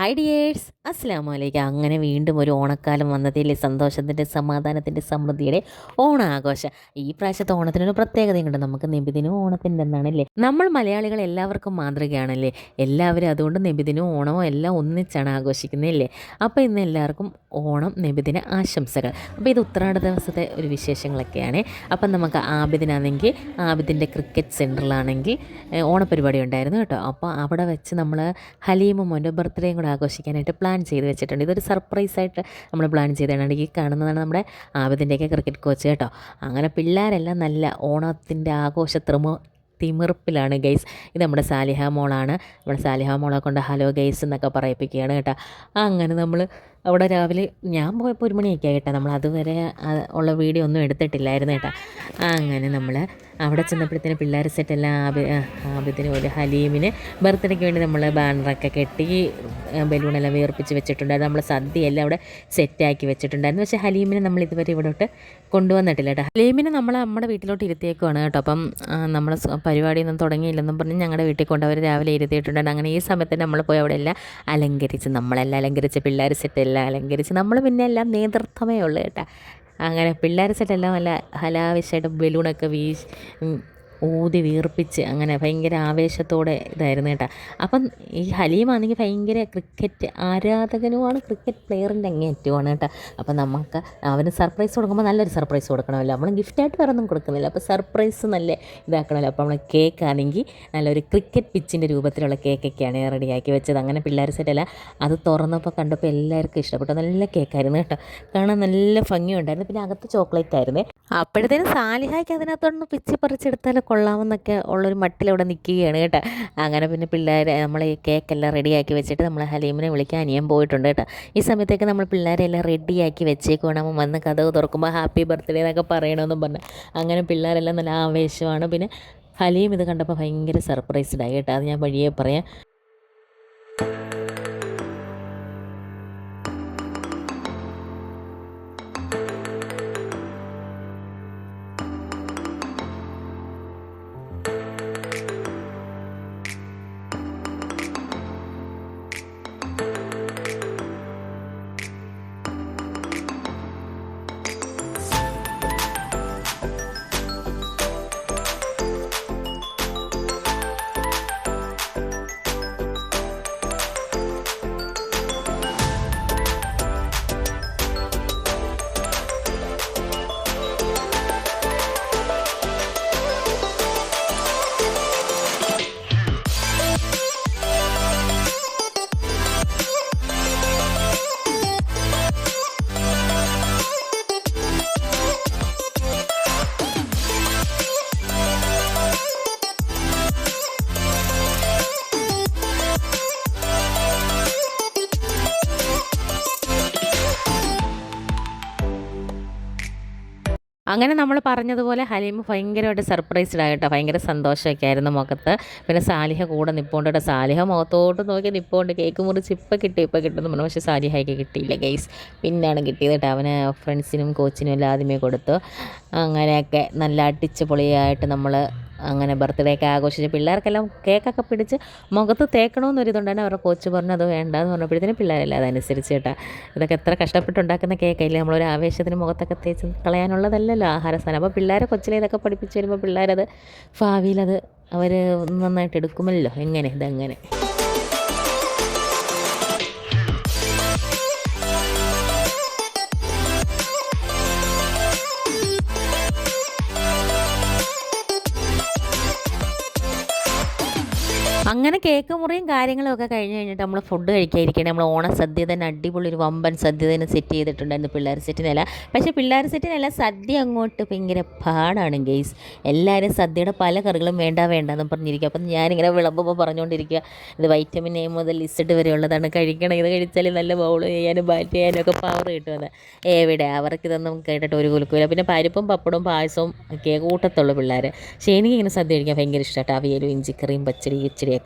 Hi dears, അസ്സലാമു അലൈക്കും. അങ്ങനെ വീണ്ടും ഒരു ഓണക്കാലം വന്നതിലെ സന്തോഷത്തിൻ്റെ സമാധാനത്തിൻ്റെ സമൃദ്ധിയുടെ ഓണാഘോഷം. ഈ പ്രാവശ്യത്തെ ഓണത്തിനൊരു പ്രത്യേകതയുണ്ട്. നമുക്ക് നബിദിനവും ഓണത്തിൻ്റെ എന്നാണല്ലേ. നമ്മൾ മലയാളികൾ എല്ലാവർക്കും മാതൃകയാണല്ലേ. എല്ലാവരും അതുകൊണ്ട് നബിദിനവും ഓണവും എല്ലാം ഒന്നിച്ചാണ് ആഘോഷിക്കുന്നതല്ലേ. അപ്പോൾ ഇന്ന് എല്ലാവർക്കും ഓണം നബിദിന ആശംസകൾ. അപ്പോൾ ഇത് ഉത്രാട ദിവസത്തെ ഒരു വിശേഷങ്ങളൊക്കെയാണ്. അപ്പം നമുക്ക് ആബിദിനാണെങ്കിൽ ആബിദിൻ്റെ ക്രിക്കറ്റ് സെൻറ്ററിലാണെങ്കിൽ ഓണപരിപാടി ഉണ്ടായിരുന്നു കേട്ടോ. അപ്പോൾ അവിടെ വെച്ച് നമ്മൾ ഹലീമും മോൻ്റെ ബർത്ത്ഡേയും കൂടെ ആഘോഷിക്കാനായിട്ട് പ്ലാൻ ചെയ്ത് വെച്ചിട്ടുണ്ട്. ഇതൊരു സർപ്രൈസായിട്ട് നമ്മൾ പ്ലാൻ ചെയ്തതാണ്. ഈ കാണുന്നതാണ് നമ്മുടെ ആബിദിൻ്റെയൊക്കെ ക്രിക്കറ്റ് കോച്ച് കേട്ടോ. അങ്ങനെ പിള്ളേരെല്ലാം നല്ല ഓണത്തിൻ്റെ ആഘോഷ തിമിർപ്പിലാണ് ഗൈസ്. ഇത് നമ്മുടെ സാലിഹ മോളാണ്. നമ്മുടെ സാലിഹ മോളെ കൊണ്ട് ഹലോ ഗൈസ് എന്നൊക്കെ പറയിപ്പിക്കുകയാണ് കേട്ടോ. അങ്ങനെ നമ്മൾ അവിടെ രാവിലെ ഞാൻ പോയപ്പോൾ 1 മണിയൊക്കെ ആയിട്ടോ. നമ്മൾ അതുവരെ ഉള്ള വീഡിയോ ഒന്നും എടുത്തിട്ടില്ലായിരുന്നു കേട്ടോ. അങ്ങനെ നമ്മൾ അവിടെ ചെന്നപ്പോഴത്തേന് പിള്ളേർ സെറ്റെല്ലാം ആബിദിന് ഒരു ഹലീമിന് ബർത്ത്ഡേക്ക് വേണ്ടി നമ്മൾ ബാനറൊക്കെ കെട്ടി ബലൂണെല്ലാം വീർപ്പിച്ച് വെച്ചിട്ടുണ്ടായിരുന്നു. നമ്മൾ സദ്യയെല്ലാം അവിടെ സെറ്റാക്കി വെച്ചിട്ടുണ്ടായിരുന്നു. പക്ഷേ ഹലീമിനെ നമ്മൾ ഇതുവരെ ഇവിടോട്ട് കൊണ്ടുവന്നിട്ടില്ല കേട്ടോ. ഹലീമിനെ നമ്മൾ നമ്മുടെ വീട്ടിലോട്ട് ഇരുത്തിയേക്കുവാണ് കേട്ടോ. അപ്പം നമ്മൾ പരിപാടിയൊന്നും തുടങ്ങിയില്ലെന്നും പറഞ്ഞ് ഞങ്ങളുടെ വീട്ടിൽ കൊണ്ട് അവർ രാവിലെ ഇരുത്തിയിട്ടുണ്ടായിരുന്നു. അങ്ങനെ ഈ സമയത്ത് നമ്മൾ പോയി അവിടെ എല്ലാം അലങ്കരിച്ച് നമ്മളെല്ലാം അലങ്കരിച്ച് പിള്ളേർ സെറ്റെല്ലാം അലങ്കരിച്ച് നമ്മൾ പിന്നെ എല്ലാം നേതൃത്വമേ ഉള്ളൂ കേട്ടോ. അങ്ങനെ പിള്ളേർ സെറ്റെല്ലാം നല്ല ഹലാവിശായിട്ട് ബലൂണൊക്കെ ഊതി വീർപ്പിച്ച് അങ്ങനെ ഭയങ്കര ആവേശത്തോടെ ഇതായിരുന്നു കേട്ടോ. അപ്പം ഈ ഹലീമാണെങ്കിൽ ഭയങ്കര ക്രിക്കറ്റ് ആരാധകനുമാണ്, ക്രിക്കറ്റ് പ്ലെയറിൻ്റെ അങ്ങേയറ്റമാണ് കേട്ടോ. അപ്പം നമുക്ക് അവന് സർപ്രൈസ് കൊടുക്കുമ്പോൾ നല്ലൊരു സർപ്രൈസ് കൊടുക്കണമല്ലോ. നമ്മൾ ഗിഫ്റ്റായിട്ട് വേറെ ഒന്നും കൊടുക്കുന്നില്ല. അപ്പോൾ സർപ്രൈസ് നല്ല ഇതാക്കണമല്ലോ. അപ്പോൾ നമ്മൾ കേക്കാണെങ്കിൽ നല്ലൊരു ക്രിക്കറ്റ് പിച്ചിൻ്റെ രൂപത്തിലുള്ള കേക്കൊക്കെയാണ് റെഡിയാക്കി വെച്ചത്. അങ്ങനെ പിള്ളേർ സെറ്റല്ല അത് തുറന്നപ്പോൾ കണ്ടപ്പോൾ എല്ലാവർക്കും ഇഷ്ടപ്പെട്ടു. നല്ല കേക്കായിരുന്നു കേട്ടോ. കാണാൻ നല്ല ഭംഗിയുണ്ടായിരുന്നു. പിന്നെ അകത്ത് ചോക്ലേറ്റ് ആയിരുന്നേ. അപ്പോഴത്തേനും സാലിഹായ്ക്ക് അതിനകത്തൊന്ന് പിച്ചി പറിച്ചെടുത്താൽ കൊള്ളാമെന്നൊക്കെ ഉള്ളൊരു മട്ടിലവിടെ നിൽക്കുകയാണ് കേട്ടോ. അങ്ങനെ പിന്നെ പിള്ളേർ നമ്മൾ ഈ കേക്കെല്ലാം റെഡിയാക്കി വെച്ചിട്ട് നമ്മൾ ഹലീമിനെ വിളിക്കാൻ അനിയൻ പോയിട്ടുണ്ട് കേട്ടോ. ഈ സമയത്തേക്ക് നമ്മൾ പിള്ളേരെല്ലാം റെഡിയാക്കി വെച്ചേക്കുവാണ്. അവൻ വന്ന് കഥവ് തുറക്കുമ്പോൾ ഹാപ്പി ബർത്ത്ഡേ എന്നൊക്കെ പറയണമെന്നും പറഞ്ഞു. അങ്ങനെ പിള്ളേരെല്ലാം നല്ല ആവേശമാണ്. പിന്നെ ഹലീം ഇത് കണ്ടപ്പോൾ ഭയങ്കര സർപ്രൈസ്ഡായി കേട്ടോ. അത് ഞാൻ വഴിയേ പറയാം. അങ്ങനെ നമ്മൾ പറഞ്ഞതുപോലെ ഹലീം ഭയങ്കരമായിട്ട് സർപ്രൈസ്ഡ് ആയിട്ടോ. ഭയങ്കര സന്തോഷമൊക്കെ ആയിരുന്നു മുഖത്ത്. പിന്നെ സാലിഹ കൂടെ നിൽപ്പുണ്ട്. സാലിഹ മുഖത്തോട്ട് നോക്കി നിൽപ്പുണ്ട്. കേക്ക് മുറിച്ച് ഇപ്പം കിട്ടുമെന്ന് പറഞ്ഞു. പക്ഷേ സാലിഹയ്ക്ക് കിട്ടിയില്ല ഗൈസ്. പിന്നാണ് കിട്ടിയത് കേട്ടോ. അവന് ഫ്രണ്ട്സിനും കോച്ചിനും എല്ലാം ആദ്യമേ കൊടുത്തു. അങ്ങനെയൊക്കെ നല്ല അടിച്ച് പൊളിയായിട്ട് നമ്മൾ അങ്ങനെ ബർത്ത്ഡേ ഒക്കെ ആഘോഷിച്ച് പിള്ളേർക്കെല്ലാം കേക്കൊക്കെ പിടിച്ച് മുഖത്ത് തേക്കണമെന്നൊരിതുണ്ടായിരുന്നു. അവരുടെ കോച്ച് പറഞ്ഞു അത് വേണ്ടെന്ന് പറഞ്ഞപ്പോഴത്തേനും പിള്ളേരെല്ലാം അതനുസരിച്ച് കേട്ടോ. ഇതൊക്കെ എത്ര കഷ്ടപ്പെട്ടുണ്ടാക്കുന്ന കേക്കല്ലേ. നമ്മളൊരു ആവേശത്തിന് മുഖത്തൊക്കെ തേച്ച് കളയാനുള്ളതല്ലല്ലോ ആഹാര സാധനം. അപ്പോൾ പിള്ളേരെ കൊച്ചിലെ ഇതൊക്കെ പഠിപ്പിച്ച് വരുമ്പോൾ പിള്ളേരത് ഭാവിയിലത് അവർ നന്നായിട്ട് എടുക്കുമല്ലോ. ഇതെങ്ങനെ അങ്ങനെ കേക്ക് മുറിയും കാര്യങ്ങളും ഒക്കെ കഴിഞ്ഞ് കഴിഞ്ഞിട്ട് നമ്മൾ ഫുഡ് കഴിക്കാതിരിക്കണേ. നമ്മൾ ഓണസദ്യ തന്നെ അടിപൊളി ഒരു വമ്പൻ സദ്യ തന്നെ സെറ്റ് ചെയ്തിട്ടുണ്ടായിരുന്നു പിള്ളേർ സെറ്റിനല്ല. പക്ഷേ പിള്ളേർ സെറ്റിനല്ല, സദ്യ അങ്ങോട്ട് ഭയങ്കര പാടാണ് ഗെയ്സ്. എല്ലാവരും സദ്യയുടെ പല കറികളും വേണ്ടെന്ന് പറഞ്ഞിരിക്കുക. അപ്പം ഞാനിങ്ങനെ വിളമ്പുമ്പോൾ പറഞ്ഞുകൊണ്ടിരിക്കുക ഇത് വൈറ്റമിൻ എ മുതൽ ലിസ്റ്റ് വരെയുള്ളതാണ്, കഴിക്കണം, ഇത് കഴിച്ചാൽ നല്ല ബൗൾ ചെയ്യാനും ബാറ്റ് ചെയ്യാനും ഒക്കെ പവർ കിട്ടുമെന്ന്. എവിടെ അവർക്കിതൊന്നും കേട്ടിട്ട് ഒരു കുലുക്കില്ല. പിന്നെ പരിപ്പും പപ്പടവും പായസവും ഒക്കെ കൂട്ടത്തുള്ളൂ പിള്ളേർ. പക്ഷേ എനിക്കിങ്ങനെ സദ്യ കഴിക്കാൻ ഭയങ്കര ഇഷ്ടമായിട്ട് അവിയലും ഇഞ്ചിക്കറിയും പച്ചടി കിച്ചടിയൊക്കെ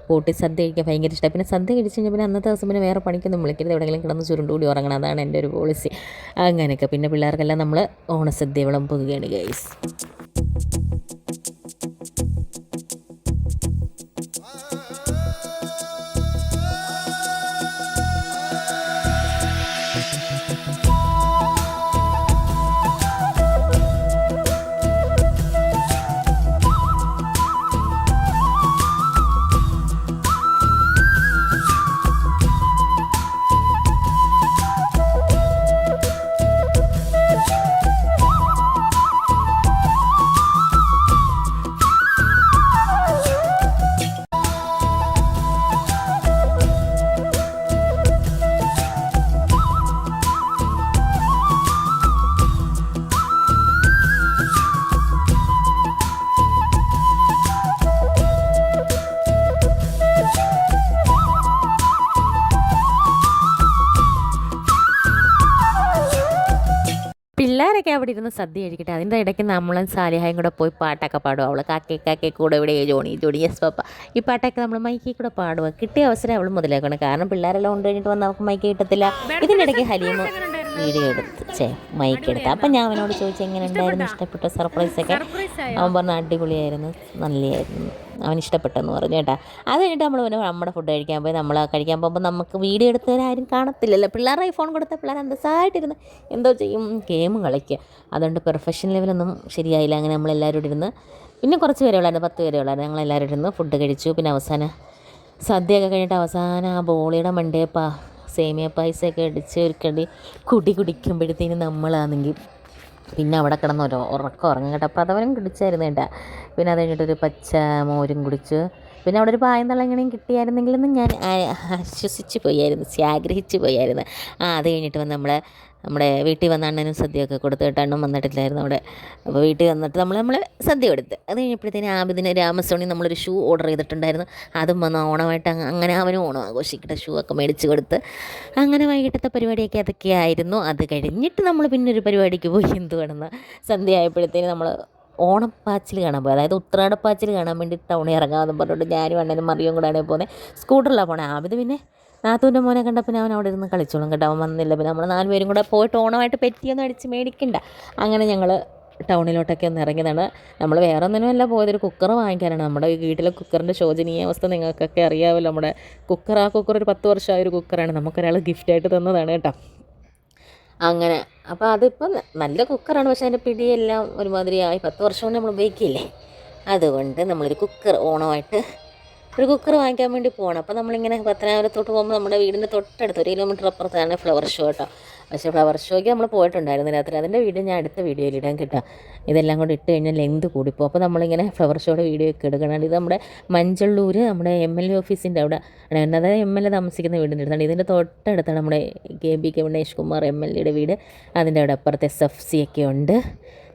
കൂട്ടി സദ്യ കഴിക്കാൻ ഭയങ്കര ഇഷ്ടമാണ്. പിന്നെ സദ്യ കഴിച്ച് കഴിഞ്ഞാൽ പിന്നെ അന്നത്തെ ദിവസം പിന്നെ വേറെ പണിക്കൊന്നും വിളിക്കരുത്, എവിടെയെങ്കിലും കിടന്ന് ചുരുണ്ടുകൂടി ഉറങ്ങണം. അതാണ് എൻ്റെ ഒരു പോളിസി. അങ്ങനെയൊക്കെ പിന്നെ പിള്ളേർക്കെല്ലാം നമ്മൾ ഓണസദ്യ വിളമ്പുകയാണ് ഗൈസ്. പിള്ളേരൊക്കെ അവിടെ ഇരുന്ന് സദ്യ കഴിക്കട്ടെ. അതിൻ്റെ ഇടയ്ക്ക് നമ്മളും സാലിഹായും കൂടെ പോയി പാട്ടൊക്കെ പാടും. അവൾ കാക്കേ കാക്കേ കൂടെ ഇവിടെ ജോണി ജോണി യെസ് പപ്പ ഈ പാട്ടൊക്കെ നമ്മൾ മൈക്കിൽ കൂടെ പാടുക. കിട്ടിയ അവസരം അവൾ മുതലാക്കണം. കാരണം പിള്ളേരെല്ലാം കൊണ്ട് കഴിഞ്ഞിട്ട് വന്ന് അവൾക്ക് മൈക്ക് കിട്ടത്തില്ല. ഇതിനിടയ്ക്ക് ഹലീം വീഡിയോ എടുത്ത് മൈക്ക് എടുത്ത്. അപ്പം ഞാൻ അവനോട് ചോദിച്ചു എങ്ങനെ ഉണ്ടായിരുന്നു, ഇഷ്ടപ്പെട്ട സർപ്രൈസൊക്കെ. അവൻ പറഞ്ഞു അടിപൊളിയായിരുന്നു, നല്ലതായിരുന്നു, അവൻ ഇഷ്ടപ്പെട്ടെന്ന് പറഞ്ഞു കേട്ടോ. അത് കഴിഞ്ഞിട്ട് നമ്മൾ പിന്നെ നമ്മുടെ ഫുഡ് കഴിക്കാൻ പോയി. നമ്മൾ കഴിക്കാൻ പോകുമ്പോൾ നമുക്ക് വീഡിയോ എടുത്തവരാരും കാണത്തില്ലല്ലോ. പിള്ളേരുടെ ഫോൺ കൊടുത്ത പിള്ളേർ അന്തസ്സായിട്ടിരുന്ന് എന്തോ ചെയ്യും, ഗെയിം കളിക്കുക. അതുകൊണ്ട് പെർഫെക്ഷൻ ലെവലൊന്നും ശരിയായില്ല. അങ്ങനെ നമ്മളെല്ലാവരും കൂടി ഇരുന്ന്, പിന്നെ കുറച്ച് പേരെ ഉള്ളായിരുന്നു, 10 പേരെ ഉള്ളായിരുന്നു. ഞങ്ങളെല്ലാവരും ഇരുന്ന് ഫുഡ് കഴിച്ചു. പിന്നെ അവസാനം സദ്യയൊക്കെ കഴിഞ്ഞിട്ട് അവസാനം ആ ബോളിയുടെ മണ്ടേപ്പാ സേമിയ പായസമൊക്കെ അടിച്ച് ഒരു കുടിക്കുമ്പോഴത്തേനും നമ്മളാണെങ്കിൽ പിന്നെ അവിടെ കിടന്ന് ഉറക്കം ഉറങ്ങും കേട്ടോ. പ്രഥമനും കുടിച്ചായിരുന്നു കേട്ടോ. പിന്നെ അത് കഴിഞ്ഞിട്ടൊരു പച്ച മോരും കുടിച്ചു. പിന്നെ അവിടെ ഒരു പായം തള്ളങ്ങനെയും കിട്ടിയായിരുന്നെങ്കിലെന്ന് ഞാൻ ആശ്വസിച്ച് പോയായിരുന്നു, ആഗ്രഹിച്ച് പോയായിരുന്നു. അത് കഴിഞ്ഞിട്ട് വന്ന് നമ്മുടെ വീട്ടിൽ വന്ന അണ്ണനും സദ്യയൊക്കെ കൊടുത്ത് കേട്ടോ. അണ്ണൻ വന്നിട്ടില്ലായിരുന്നു അവിടെ. അപ്പോൾ വീട്ടിൽ വന്നിട്ട് നമ്മൾ സദ്യ കൊടുത്ത്. അത് കഴിഞ്ഞപ്പോഴത്തേന് ആബിദിന് ആമസോണിൽ നമ്മളൊരു ഷൂ ഓർഡർ ചെയ്തിട്ടുണ്ടായിരുന്നു. അതും വന്ന് ഓണമായിട്ട് അങ്ങനെ അവനും ഓണം ആഘോഷിക്കട്ടെ ഷൂ ഒക്കെ മേടിച്ച് കൊടുത്ത്. അങ്ങനെ വൈകിട്ടത്തെ പരിപാടിയൊക്കെ അതൊക്കെയായിരുന്നു. അത് കഴിഞ്ഞിട്ട് നമ്മൾ പിന്നെ ഒരു പരിപാടിക്ക് പോയി. എന്തുവാണെന്ന് സന്ധ്യ ആയപ്പോഴത്തേന് നമ്മൾ ഓണപ്പാച്ചിൽ കാണാൻ പോയി. അതായത് ഉത്രാടപ്പാച്ചിൽ കാണാൻ വേണ്ടി ടൗണിൽ ഇറങ്ങാമെന്ന് പറഞ്ഞിട്ട് ഞാനും അണ്ണനും മറിയും കൂടെയാണ് പോകുന്നത്. സ്കൂട്ടറിലാണ് പോണേ. ആബിദ് പിന്നെ നാത്തൂൻ്റെ മോനെ കണ്ട പിന്നെ അവൻ അവിടെ ഇരുന്ന് കളിച്ചോളും കേട്ടോ. അവൻ വന്നില്ല. പിന്നെ നമ്മൾ 4 പേരും കൂടെ പോയിട്ട് ഓണമായിട്ട് പെറ്റിയൊന്നും അടിച്ച് മേടിക്കണ്ട. അങ്ങനെ ഞങ്ങൾ ടൗണിലോട്ടൊക്കെ ഒന്ന് ഇറങ്ങിയതാണ്. നമ്മൾ വേറെ ഒന്നിനുമല്ല പോയത്, ഒരു കുക്കർ വാങ്ങിക്കാനാണ്. നമ്മുടെ വീട്ടിലെ കുക്കറിൻ്റെ ശോചനീയ അവസ്ഥ നിങ്ങൾക്കൊക്കെ അറിയാമല്ലോ. നമ്മുടെ കുക്കർ, ആ കുക്കർ ഒരു 10 വർഷമായ ഒരു കുക്കറാണ്. നമുക്കൊരാൾ ഗിഫ്റ്റായിട്ട് തന്നതാണ് കേട്ടോ. അങ്ങനെ അപ്പോൾ അതിപ്പം നല്ല കുക്കറാണ്, പക്ഷേ അതിൻ്റെ പിടിയെല്ലാം ഒരുമാതിരിയായി. 10 വർഷം കൊണ്ട് നമ്മൾ ഉപയോഗിക്കില്ലേ. അതുകൊണ്ട് നമ്മളൊരു കുക്കർ ഓണമായിട്ട് ഒരു കുക്കർ വാങ്ങിക്കാൻ വേണ്ടി പോകണം. അപ്പോൾ നമ്മളിങ്ങനെ പത്തനാപുരത്തോട്ട് പോകുമ്പോൾ നമ്മുടെ വീടിൻ്റെ തൊട്ടടുത്ത് 1 കിലോമീറ്റർ അപ്പുറത്താണ് ഫ്ലവർ ഷോ കേട്ടോ. പക്ഷേ ഫ്ലവർ ഷോയ്ക്ക് നമ്മൾ പോയിട്ടുണ്ടായിരുന്നു രാത്രി. അതിൻ്റെ വീഡിയോ ഞാൻ അടുത്ത വീഡിയോയിൽ ഇടാൻ കിട്ടാം. ഇതെല്ലാം കൂടി ഇട്ട് കഴിഞ്ഞാൽ ലെന്ത് കൂടിപ്പോൾ. അപ്പോൾ നമ്മളിങ്ങനെ ഫ്ലവർ ഷോയുടെ വീഡിയോ ഒക്കെ എടുക്കണം. ഇത് നമ്മുടെ മഞ്ചള്ളൂർ നമ്മുടെ MLA ഓഫീസിൻ്റെ അവിടെ, അതായത് MLA താമസിക്കുന്ന വീടിൻ്റെ അടുത്താണ്. ഇതിൻ്റെ തൊട്ടടുത്താണ് നമ്മുടെ KB ഗണേഷ് കുമാർ MLAയുടെ വീട്. അതിൻ്റെ അവിടെ അപ്പുറത്തെ SFC ഒക്കെ ഉണ്ട്.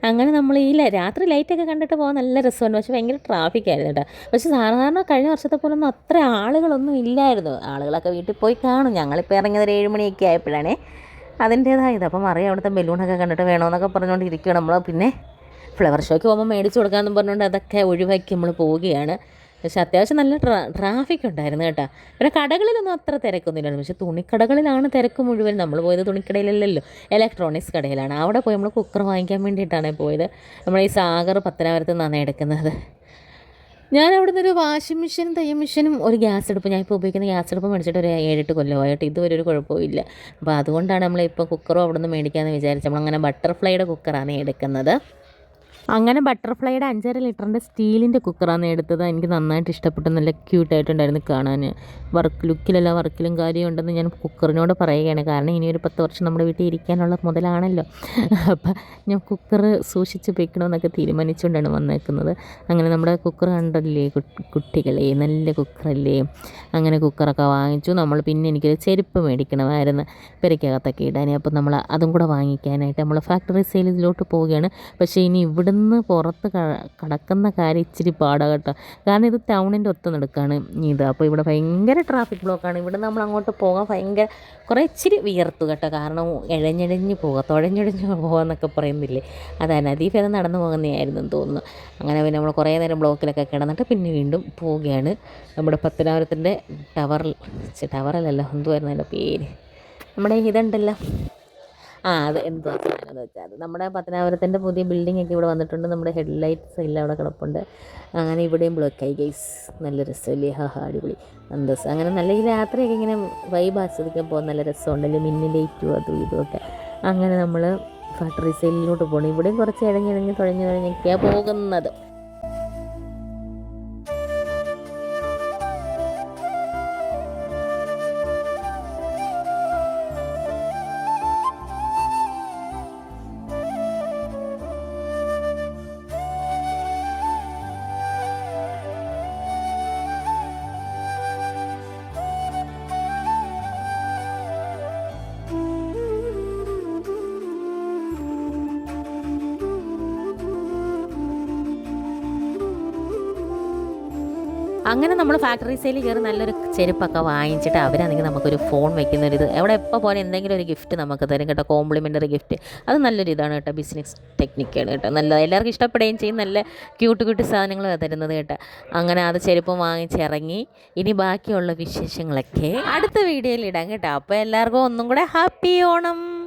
അങ്ങനെ നമ്മൾ ഈ രാത്രി ലൈറ്റൊക്കെ കണ്ടിട്ട് പോകാൻ നല്ല രസമുണ്ട്. പക്ഷേ ഭയങ്കര ട്രാഫിക്കായിരുന്നു കേട്ടോ. പക്ഷേ സാധാരണ കഴിഞ്ഞ വർഷത്തെ പോലൊന്നും അത്ര ആളുകളൊന്നും ഇല്ലായിരുന്നു. ആളുകളൊക്കെ വീട്ടിൽ പോയി കാണും. ഞങ്ങളിപ്പോൾ ഇറങ്ങിയത് ഒരു 7 മണിയൊക്കെ ആയപ്പോഴാണ് അതിൻ്റേതായത്. അപ്പം അറിയാം അവിടുത്തെ ബലൂണൊക്കെ കണ്ടിട്ട് വേണമെന്നൊക്കെ പറഞ്ഞുകൊണ്ട് ഇരിക്കുകയാണ് നമ്മൾ. പിന്നെ ഫ്ലവർ ഷോയ്ക്ക് പോകുമ്പോൾ മേടിച്ച് കൊടുക്കാമെന്ന് പറഞ്ഞുകൊണ്ട് അതൊക്കെ ഒഴിവാക്കി നമ്മൾ പോവുകയാണ്. പക്ഷേ അത്യാവശ്യം നല്ല ട്രാഫിക് ഉണ്ടായിരുന്നു കേട്ടോ. പിന്നെ കടകളിലൊന്നും അത്ര തിരക്കൊന്നുമില്ലായിരുന്നു. പക്ഷേ തുണിക്കടകളിലാണ് തിരക്ക് മുഴുവൻ. നമ്മൾ പോയത് തുണിക്കടയിലല്ലല്ലോ, ഇലക്ട്രോണിക്സ് കടയിലാണ്. അവിടെ പോയി നമ്മൾ കുക്കർ വാങ്ങിക്കാൻ വേണ്ടിയിട്ടാണ് പോയത്. നമ്മൾ ഈ സാഗർ പത്തനാപുരത്ത് നിന്നാണ് എടുക്കുന്നത്. ഞാൻ അവിടെ നിന്നൊരു വാഷിംഗ് മെഷീനും തയ്യൽ മെഷീനും ഒരു ഗ്യാസ് അടുപ്പ്, ഞാൻ ഇപ്പോൾ ഉപയോഗിക്കുന്ന ഗ്യാസ് അടുപ്പ് മേടിച്ചിട്ട് ഒരു 7-8 കൊല്ലമായിട്ട് ഇതുവരെ ഒരു കുഴപ്പമില്ല. അപ്പോൾ അതുകൊണ്ടാണ് നമ്മളിപ്പോൾ കുക്കറും അവിടെ നിന്ന് മേടിക്കാമെന്ന് വിചാരിച്ചു. നമ്മളങ്ങനെ ബട്ടർഫ്ലൈയുടെ കുക്കറാണ് എടുക്കുന്നത്. അങ്ങനെ ബട്ടർഫ്ലൈയുടെ 5.5 ലിറ്ററിൻ്റെ സ്റ്റീലിൻ്റെ കുക്കറാണ് എടുത്തത്. എനിക്ക് നന്നായിട്ട് ഇഷ്ടപ്പെട്ടു. നല്ല ക്യൂട്ടായിട്ടുണ്ടായിരുന്നു കാണാൻ. ലുക്കിലെല്ലാം വർക്കിലും കാര്യം ഉണ്ടെന്ന് ഞാൻ കുക്കറിനോട് പറയുകയാണ്. കാരണം ഇനി ഒരു 10 വർഷം നമ്മുടെ വീട്ടിൽ ഇരിക്കാനുള്ള മുതലാണല്ലോ. അപ്പം ഞാൻ കുക്കർ സൂക്ഷിച്ച് വെക്കണമെന്നൊക്കെ തീരുമാനിച്ചുകൊണ്ടാണ് വന്നേക്കുന്നത്. അങ്ങനെ നമ്മുടെ കുക്കർ കണ്ടല്ലേ കുട്ടികളെ, നല്ല കുക്കറല്ലേ. അങ്ങനെ കുക്കറൊക്കെ വാങ്ങിച്ചു നമ്മൾ. പിന്നെ എനിക്കൊരു ചെരുപ്പ് മേടിക്കണമായിരുന്നു പെരയ്ക്കകത്തൊക്കെ ഇടാൻ. അപ്പം നമ്മൾ അതും കൂടെ വാങ്ങിക്കാനായിട്ട് നമ്മൾ ഫാക്ടറി സെയിലിലോട്ട് പോവുകയാണ്. പക്ഷേ ഇനി ഇവിടുന്ന് പുറത്ത് കടക്കുന്ന കാര്യം ഇച്ചിരി പാടാകട്ടോ. കാരണം ഇത് ടൗണിൻ്റെ ഒത്തുനടുക്കാണ് ഇത്. അപ്പോൾ ഇവിടെ ഭയങ്കര ട്രാഫിക് ബ്ലോക്കാണ്. ഇവിടെ നമ്മൾ അങ്ങോട്ട് പോകാൻ ഭയങ്കര കുറേ ഇച്ചിരി വിയർത്തു കേട്ടോ. കാരണം ഇഴഞ്ഞിഴഞ്ഞ് പോകാം, തുഴഞ്ഞിഴഞ്ഞ് പോകാമെന്നൊക്കെ പറയുന്നില്ലേ, അതാണ്. അതീഭേദം നടന്നു പോകുന്നതായിരുന്നു തോന്നുന്നു. അങ്ങനെ പിന്നെ നമ്മൾ കുറേ നേരം ബ്ലോക്കിലൊക്കെ കിടന്നിട്ട് പിന്നെ വീണ്ടും പോവുകയാണ്. നമ്മുടെ പത്തനാപുരത്തിൻ്റെ ടവറിലല്ലോ, എന്തുവായിരുന്നു അതിൻ്റെ പേര്, നമ്മുടെ ഇതുണ്ടല്ലോ, അത് എന്തുവാ സാധനമെന്ന് വെച്ചാൽ അത് നമ്മുടെ പത്തനാപുരത്തിൻ്റെ പുതിയ ബിൽഡിങ്ങൊക്കെ ഇവിടെ വന്നിട്ടുണ്ട്. നമ്മുടെ ഹെഡ്ലൈറ്റ്സ് എല്ലാം അവിടെ കിടപ്പുണ്ട്. അങ്ങനെ ഇവിടെയും ബ്ലോക്കായി ഗൈസ്. നല്ല രസമല്ലേ, അടിപൊളി അന്തസ്. അങ്ങനെ നല്ല ഈ രാത്രിയൊക്കെ ഇങ്ങനെ വൈബ് ആസ്വദിക്കാൻ പോകാൻ നല്ല രസമുണ്ടല്ലോ, മിന്നി ലൈറ്റും അതും ഇതുമൊക്കെ. അങ്ങനെ നമ്മൾ ഫാക്ടറി സെയിലിലോട്ട് പോകണം. ഇവിടെയും കുറച്ച് തുഴഞ്ഞൊക്കെയാണ് പോകുന്നത്. അങ്ങനെ നമ്മൾ ഫാക്ടറി സെയിലിൽ കയറി നല്ലൊരു ചെരുപ്പൊക്കെ വാങ്ങിച്ചിട്ട് അവരാണെങ്കിൽ നമുക്കൊരു ഫോൺ വെക്കുന്നൊരിത് എവിടെ എപ്പോൾ പോലെ എന്തെങ്കിലും ഒരു ഗിഫ്റ്റ് നമുക്ക് തരും കേട്ടോ, കോംപ്ലിമെൻ്ററി ഗിഫ്റ്റ്. അത് നല്ലൊരു ഇതാണ് കേട്ടോ, ബിസിനസ് ടെക്നിക്കാണ് കേട്ടോ, നല്ല എല്ലാവർക്കും ഇഷ്ടപ്പെടുകയും ചെയ്യും, നല്ല ക്യൂട്ട് ക്യൂട്ട് സാധനങ്ങൾ തരുന്നത് കേട്ടോ. അങ്ങനെ അത് ചെരുപ്പം വാങ്ങിച്ചിറങ്ങി. ഇനി ബാക്കിയുള്ള വിശേഷങ്ങളൊക്കെ അടുത്ത വീഡിയോയിൽ ഇടാം കേട്ടോ. അപ്പോൾ എല്ലാവർക്കും ഒന്നും കൂടെ ഹാപ്പി ഓണം.